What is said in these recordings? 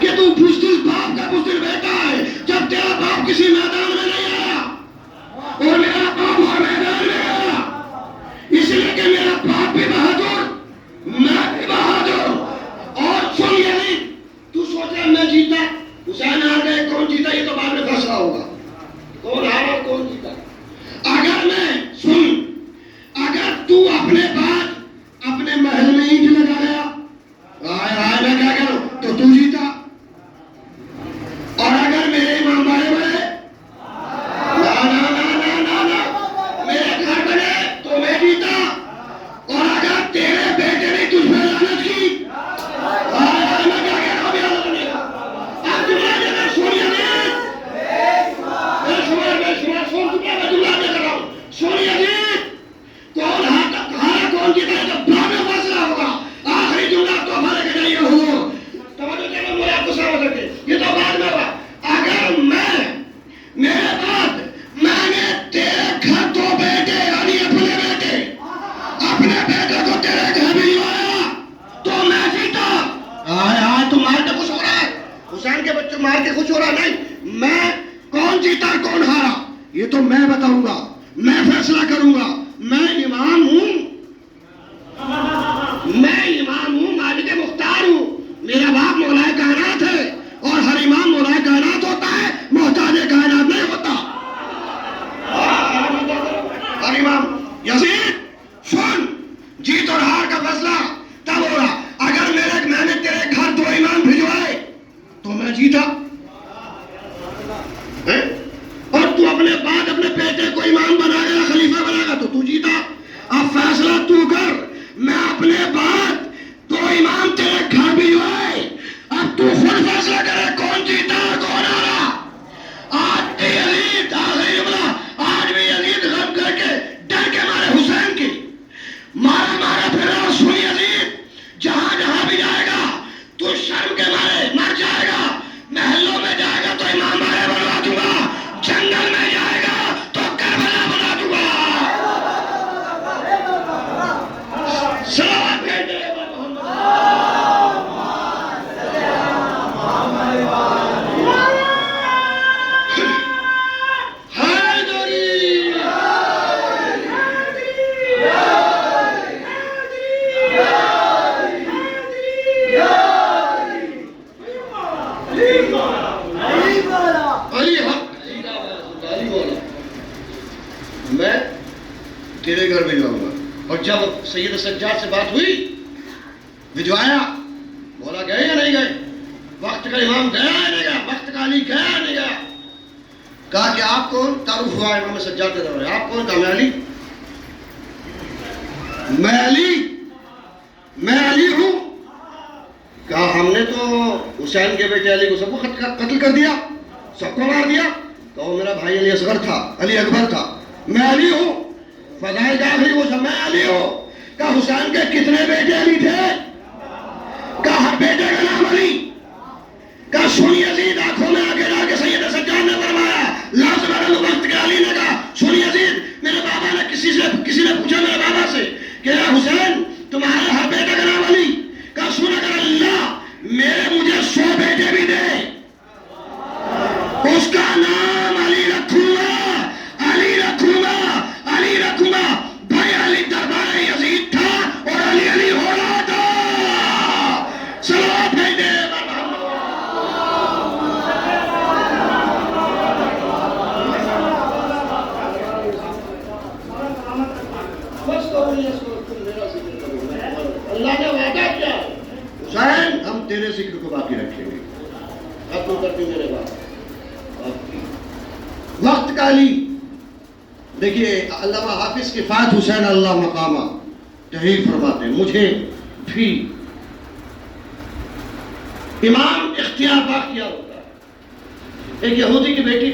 کہ تو بزدل باپ کا بزدل بیٹا ہے، جب تیرا باپ کسی میدان میں نہیں آیا اور میرا باپ ہر میدان میں آیا، اس لیے کہ میرا باپ بھی بہادر، میں بھی بہادر۔ اور سن یعنی تو سوچ رہا میں جیتا، حسین ہار گئے، کون جیتا یہ تو بعد میں فیصلہ ہوگا، کون ہارا اور کون جیتا۔ اگر میں سن، اگر تو اپنے بعد اپنے محل میں اینٹ لگایا، میں کیا کروں تو تو جیتا، اور اگر میرے امام بڑے بڑے میرے گھر بنے تو میں جیتا، اور اگر تیرے بیٹے نے تجھ پہ لعنت کی، میں کیا کہہ رہا ہوں ابھی اللہ نے اب جملہ دے کر سونیا نے بے شمار سن چکا، میں جملہ دے کر رہا ہوں سونیا جی کون ہارا کون جیتا ہے تو بعد میں فیصلہ ہوگا۔ آخری جملہ تو ہمارے کے جائیے حضور توجہ کرو، مجھے آپ کو سمجھ سکتے یہ تو بعد میں ہوگا۔ اگر میرے بعد میں نے تیرے گھر دو بیٹے یعنی اپنے بیٹے کو تیرے گھر بھی لایا تو میں جیتا۔ آئے تو مار کے خوش ہو رہا ہے، حسین کے بچے مار کے خوش ہو رہا نہیں، میں کون جیتا کون ہارا یہ تو میں بتاؤں گا، میں فیصلہ کروں گا، میں امام ہوں، مالک مختار ہوں، میرا باپ مولا کائنات ہے، اور ہر امام مولا کائنات ہوتا ہے، محتاج کائنات نہیں ہوتا۔ ہر امام یزید سن، جیت اور ہار کا فیصلہ تب ہوگا اگر میں نے تیرے گھر دو امام بھجوائے تو میں جیتا، اور تو اپنے بعد اپنے بیٹے کو امام بنا گیا، خلیفہ بنا گا تو تو جیتا۔ اب فیصلہ تو کر، میں اپنے بعد دو امام تیرے گھر بھی ہوئے، اب تو خود فیصلہ کرے کون جیتا اور کون ہارا۔ آج بھی یزید آخری جملہ، آج بھی یزید غم کر کے ڈر کے مارے حسین کی مارا پھر رہا، سن یزید جہاں بھی جائے گا تو شرم کے مارے مر جائے گا، محلوں میں جائے گا تو امام مارے بنوا دوں گا، جنگل میں جائے گا تو کربلا بنا دوں گا۔ سلام بھیجے میں تیرے گھر بھجواؤں گا۔ اور جب سید سجاد سے بات ہوئی، بھجوایا، بولا گئے یا نہیں گئے، وقت کا امام گیا یا نہیں گیا، وقت کا علی گیا یا نہیں گیا، کہا کہ آپ کون، تعارف ہوا امام سجاد کے دور ہے، آپ کون، کہا میں علی ہوں، کہا ہم نے تو حسین کے بیٹے علی کو سب کو قتل کر دیا، سب کو مار دیا، تو وہ میرا بھائی علی اصغر تھا، علی اکبر تھا، میں علی ہوں، فضائل کا آخری وہ سب میں علی ہوں۔ کہا حسین کے کتنے بیٹے علی تھے، کہا ہر بیٹے کا نام علی، کہا سن یزید آنکھوں میں آگے جا کے سید سجاد نے فرمایا لفظ بدل وقت کے علی نے کہا سن یزید میرے بابا نے کسی نے پوچھا میرے بابا سے کہ یا حسین تمہارے ہر بیٹے کا نام علی، کہا سن اگر اللہ مجھے 100 بیٹے بھی دے اس کا نام علی رکھوں گا، علی رکھوں گا، علی رکھوں گا۔ بھائی علی دربار یزید تھا اور علی ہو رہا تھا۔ صلوات بھیج دے اللہ نے وعدہ کیا حسین ہم تیرے ذکر کو باقی رکھیں گے، اب تو کرتی میرے بات وقت کا علی۔ دیکھیے علامہ حافظ کے فات حسین اللہ مقامہ تحریر فرماتے ہیں مجھے بھی امام اختیار باقیہ ہوتا ہے۔ ایک یہودی کی بیٹی،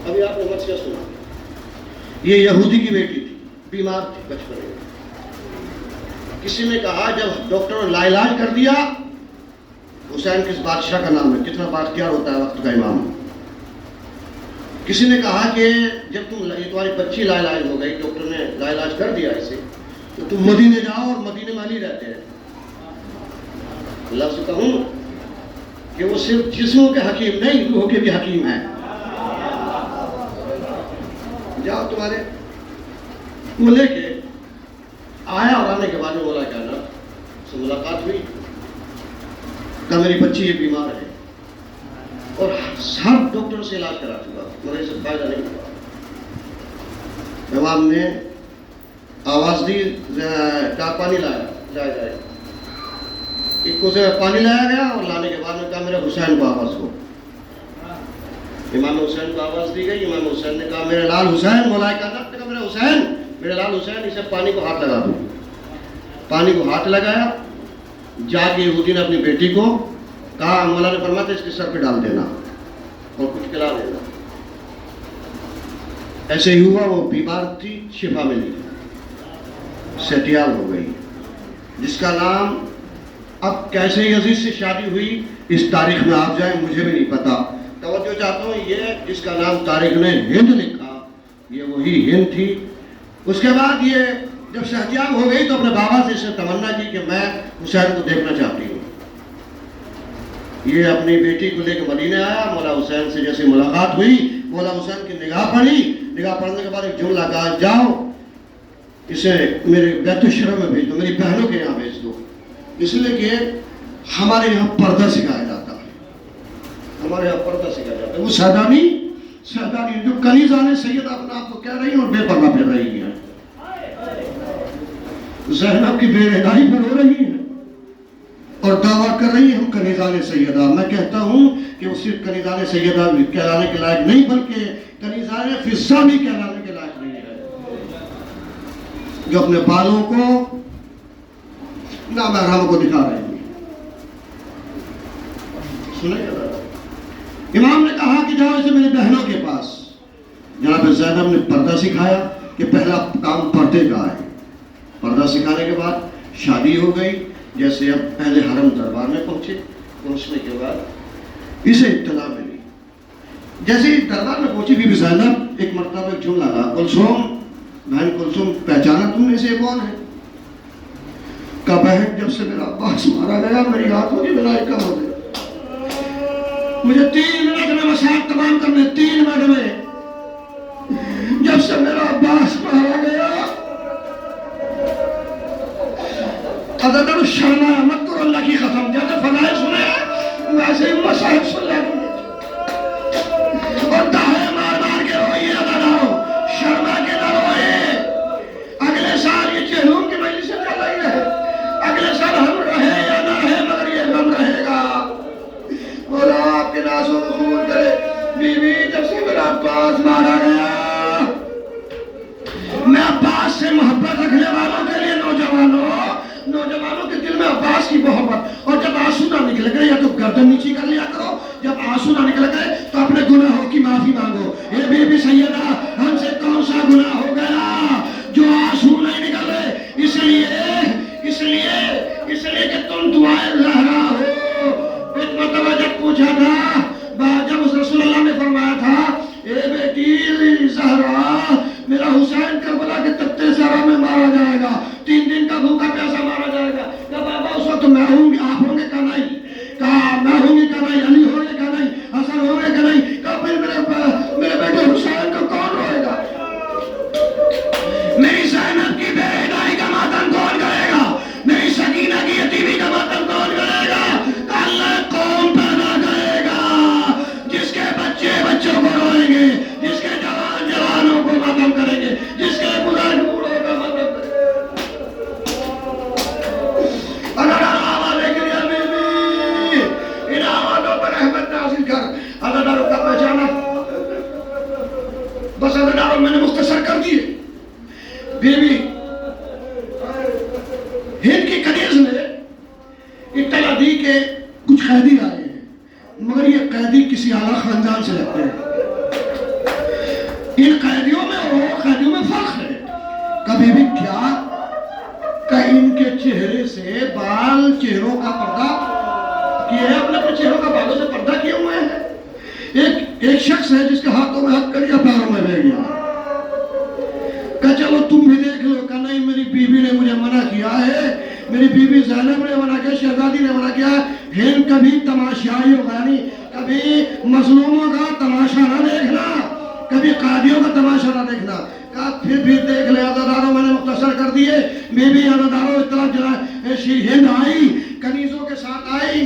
ابھی آپ نے مسئلہ سنا، یہ یہودی کی بیٹی تھی، بیمار تھی بچپن میں، کسی نے کہا جب ڈاکٹر نے لاعلاج کر دیا، حسین کس بادشاہ کا نام ہے، کتنا بااختیار ہوتا ہے وقت کا امام، کسی نے کہا کہ جب تمہاری بچی لاعلاج ہو گئی، ڈاکٹر نے لاعلاج کر دیا اسے، تو تم مدینے جاؤ اور مدینے میں علی رہتے ہیں۔ اللہ سے کہوں کہ وہ صرف جسموں کے حکیم نہیں، روح کے بھی حکیم ہیں. جاؤ تمہارے وہ لے کے آیا، اور آنے کے بعد میں بولا کہنا سے ملاقات ہوئی کہ میری بچی یہ بیمار ہے اور سب ڈاکٹر سے علاج کرا چکا مگر اسے فائدہ نہیں ہوا. امام نے آواز دی کہا پانی لایا جائے. ایک کو سے پانی لایا گیا اور لانے کے بعد میں کہا میرے حسین کو آواز دو. امام حسین کو آواز دی گئی. امام حسین نے کہا میرے لال حسین. مولا کائنات نے کہا میرے حسین، میرے لال حسین، اسے پانی کو ہاتھ لگا دو. پانی کو ہاتھ لگایا. جا کے یہودی نے اپنی بیٹی کو کہا، مولا نے فرمایا تھا اس کے سر پہ ڈال دینا اور کچھ کھلا دینا. ایسے ہی ہوا، وہ بیمار تھی، شفا ملی، سٹیال ہو گئی. جس کا نام اب کیسے ہی عزیز سے شادی ہوئی اس تاریخ میں آپ جائیں مجھے بھی نہیں پتا. توجہ چاہتا ہوں، یہ جس کا نام تاریخ نے ہند لکھا یہ وہی ہند تھی. اس کے بعد یہ جب شہجاب ہو گئی تو اپنے بابا سے اسے تمنا کی کہ میں حسین کو دیکھنا چاہتی ہوں. یہ اپنی بیٹی کو لے کے مدینے آیا. مولا حسین سے جیسے ملاقات ہوئی، مولا حسین کی نگاہ پڑی. نگاہ پڑھنے کے بعد ایک جملہ کہا، جاؤ اسے میرے بیت الشرف میں بھیج دو، میری بہنوں کے یہاں بھیج دو. اس لیے کہ ہمارے یہاں پردہ سکھایا جاتا ہے. ہمارے یہاں پردہ سکھایا جاتا ہے. وہ سیدانی جو کنیزان سیدہ اپنا آپ کو کہہ رہی ہیں اور بے پردہ پھر رہی ہیں. زینب کی بے رہائی پر ہو رہی ہیں اور دعویٰ کر رہی ہیں ہم کنیزان سیدہ. میں کہتا ہوں کہ وہ صرف کنیزان سیدہ کہلانے کے لائق نہیں بلکہ کنیزان فضہ بھی کہلانے کے لائق نہیں ہے، جو اپنے بالوں کو نامحرموں کو دکھا رہے ہیں. سنیں گے؟ امام نے کہا کہ جاؤ اسے میری بہنوں کے پاس. جناب زینب نے پردہ سکھایا کہ پہلا کام پردے کا ہے. پردہ سکھانے کے بعد شادی ہو گئی. جیسے اب پہلے حرم دربار میں پہنچنے کے بعد اسے اطلاع ملی. جیسے ہی دربار میں پہنچی بی بی زینب ایک مرتبہ ایک جملہ کہا، کلثوم، بہن کلثوم، پہچانا تم نے اسے کون ہے؟ کہا بہن جب سے میرا عباس مارا گیا میری ہاتھوں کی بلائی کم ہو گئی. مجھے 3 منٹ میں مسائل تمام کرنے، 3 منٹ میں. جب سے میرا عباس مارا گیا حضرت شرما مت کرو اللہ کی قسم، جیسے فضائل سنے ویسے ہی مسائل سن لیں اور دہے مار مار کے روئیے. ادا ڈالو شرما کے نہ روئے. اگلے سال یہ چہلوم کی مجلس سے چل رہی ہے. اگلے سال ہم رہے یا نہ رہے مگر یہ غم رہے گا. مولا آپ کے ناسوں میں خون کرے. بیوی جب سے میرا عباس مارا گیا میں عباس سے محبت رکھنے والوں کے لیے نوجوانوں کے دل میں عباس کی محبت. اور جب آنسو نہ نکل گئے یا تو گردن نیچی کر لیا کرو، جب آنسو نہ نکل گئے تو اپنے گناہوں کی معافی مانگو. اے بی بی سیدہ ہم سے کون سا گناہ ہو گیا جو آنسو نہیں نکل رہے؟ اس لیے کہ تم دعائیں زہرا ہو. ایک مرتبہ جب پوچھا تھا، جب اس رسول اللہ نے فرمایا تھا اے بیٹی زہرا میرا حسین کربلا کے تختے زہرا میں مارا جائے گا، 3 دن کا بھوکا پیاسا مارا جائے گا. کہا بابا اس وقت میں ہوں گی، آپ ہوں گے کہ نہیں؟ کہا میں ہوں گی کہ نہیں؟ علی ہوں گے کہ نہیں؟ حسن ہوں گے کہ نہیں؟ کہا پھر میرے بیٹے حسین کو کون روئے گا؟ میری زینب کی بے رہائی کا ماتم کون کرے گا؟ میری سکینہ کی یتیمی کا ماتم کون کرے گا؟ اللہ قوم پیدا کرے گا جس کے بچے بچوں کو روئیں گے، جس کے جوان جوانوں کو ماتم کریں گے، جس کے بزرگ بوڑھوں کا ماتم کریں گے. اللہ آوازیں کے لیے بیوی ان آوازوں پر رحمت نازل کر. اللہ داروں کا پہچانا بس اللہ داروں میں نے مختصر کر دیے. بیوی ہند کی کنیز نے اطلاع دی کہ کچھ قیدی آئے ہیں مگر یہ قیدی کسی اعلیٰ خاندان سے لگتے ہیں. ان قیدیوں میں اور وہ قیدیوں میں فرق ہے. کبھی بھی کیا کہ ان کے چہرے سے بال چہروں کا پردہ کیے ہیں، اپنے چہروں کا بالوں سے پردہ کیے ہوئے ہیں. ایک شخص ہے جس کے ہاتھوں میں ہاتھ کریا پیروں میں رہ گیا. کہ چلو تم بھی دیکھ لو. کہ نہیں میری بیوی نے مجھے منع کیا ہے میری بیوی زینب نے منع کیا، شہزادی نے منع کیا، ہند کبھی تماشائی ہوگا، یعنی کبھی مظلوموں کا تماشا نہ دیکھنا، کبھی قادیوں کا تماشا نہ دیکھنا. کہا پھر بھی دیکھ لے عزاداروں، میں نے مختصر کر دیے. بیوی عزاداروں اس طرف ہند آئی، کنیزوں کے ساتھ آئی،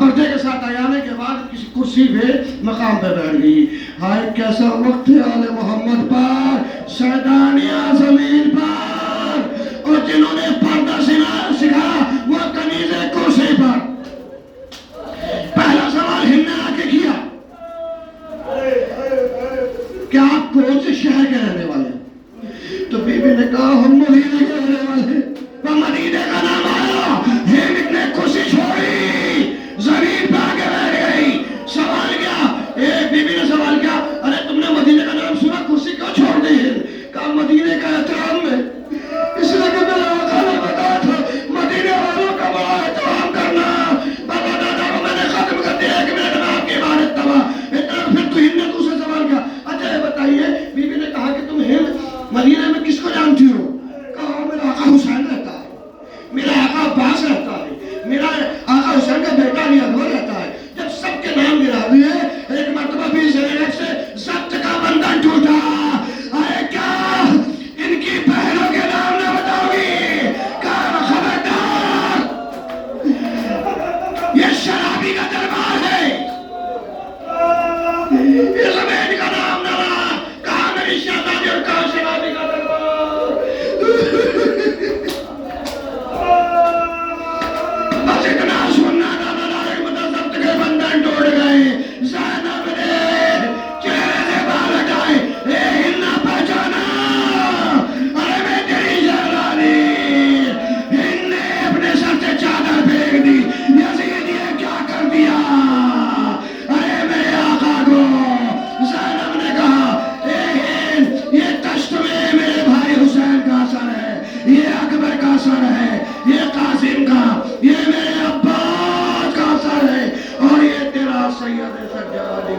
پردے کے ساتھ آئی، آنے کے بعد کسی کرسی پہ مقام پہ بیٹھ گئی. ہائے کیسا وقت ہے آل محمد پر، سیدانیہ زمین پر، اور جنہوں نے پردہ سکھا وہ کنیزیں کرسی پر. پہلا سوال ہند نے آ کے کیا کہ آپ کون سے شہر کے رہنے والے ہیں؟ تو بی بی نے کہا ہم مدینے کے رہنے والے ہیں. وہ مدینے کا نام آیا، ہند نے کرسی چھوڑی، زمین پہ آ کے بیٹھ گئی. سوال کیا، بی بی نے سوال کیا، ارے تم نے مدینے کا نام سنا، کرسی کیوں چھوڑ دی؟ کہا مدینے کا احترام ہے، اس لیے کہ میرا آقا نے بتایا تھا مدینے والوں کا بڑا احترام کرنا. بابا دادا کو میں نے ختم کر دیا کہ میرے نام کی عبادت تباہ. پھر تو ہند نے دوسرے سوال کیا، اچھا یہ بتائیے، بی بی نے کہا کہ تم ہند مدینے میں کس کو جانتی ہو؟ کہا میرا آقا حسین رہتا ہے، میرا آقا عباس رہتا ہے، میرا آقا حسین کا بیٹا علی اکبر رہتا ہے. جب سب کے نام گرا دیے، ایک مرتبہ بھی زینب سے ضبط کا بندھن ٹوٹا. ارے کیا ان کی بہنوں کے نام نہ بتاؤ گی؟ کہا خبردار، یہ شرابی کا دربار ہے، اس زمین کا نام نہ رہا. کہا میری شہزادی، اور کہا شرابی کا دربار. بس اتنا سننا تھا، ضبط کے بندھن ٹوٹ گئے. زینب نے چہرے سے بال ہٹائے، اے ہند نہ پہچانا، ارے میں تیری شہزادی. ہند نے اپنے سر سے چادر پھینک دی. یزید یہ کیا کر دیا؟ ارے میرے آقا کو. زینب نے کہا اے ہند، یہ تشت میں میرے بھائی حسین کا اثر ہے، یہ اکبر کا اثر ہے، یہ قاسم کا، یہ میرے عباس کا اثر ہے، اور یہ تیرا سید سجاد